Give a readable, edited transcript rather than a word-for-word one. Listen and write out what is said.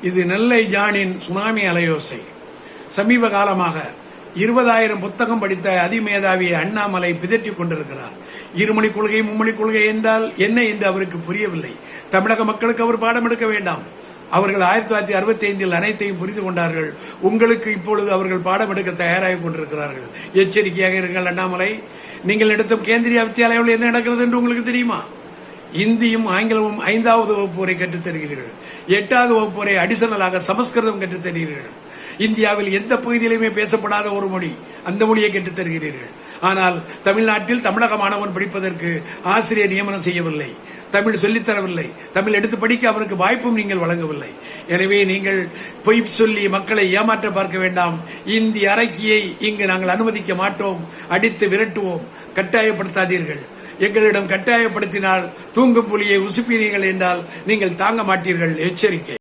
இது நெல்லை ஜானின் சுனாமி அலையோசை. சமீப காலமாக 20,000 புத்தகம் படித்த அதிமேதாவி அண்ணாமலை பிதற்றிக் கொண்டிருக்கிறார். இருமொழி கொள்கை மும்மொழி கொள்கை என்றால் என்ன என்று அவருக்கு புரியவில்லை. தமிழக மக்களுக்கு அவர் பாடம் எடுக்க வேண்டாம். அவர்கள் 1965 அனைத்தையும் புரிந்து கொண்டார்கள். உங்களுக்கு இப்பொழுது அவர்கள் பாடம் எடுக்க தயாராக கொண்டிருக்கிறார்கள். எச்சரிக்கையாக இருங்கள் அண்ணாமலை. நீங்கள் நடத்தும் கேந்திரிய வித்தியாலயில் என்ன நடக்கிறது என்று உங்களுக்கு தெரியுமா? இந்தியும் ஆங்கிலமும் 5வது வகுப்பு வரை கற்றுத் தருகிறீர்கள். 8வது வகுப்பு வரை அடிஷனலாக சமஸ்கிருதம் கற்றுத் தருகிறீர்கள். இந்தியாவில் எந்த பகுதியிலுமே பேசப்படாத ஒரு மொழி, அந்த மொழியை கற்றுத் தருகிறீர்கள். ஆனால் தமிழ்நாட்டில் தமிழக மாணவன் படிப்பதற்கு ஆசிரியர் நியமனம் செய்யவில்லை, தமிழ் சொல்லித்தரவில்லை, தமிழ் எடுத்து படிக்க அவருக்கு வாய்ப்பும் நீங்கள் வழங்கவில்லை. எனவே நீங்கள் பொய் சொல்லி மக்களை ஏமாற்ற பார்க்க வேண்டாம். இந்தி அரக்கியை இங்கு நாங்கள் அனுமதிக்க மாட்டோம். அடித்து விரட்டுவோம். கட்டாயப்படுத்தாதீர்கள். எங்களிடம் கட்டாயப்படுத்தினால் தூங்கும் புலியை உசுப்பினீர்கள் என்றால் நீங்கள் தாங்க மாட்டீர்கள். எச்சரிக்கை.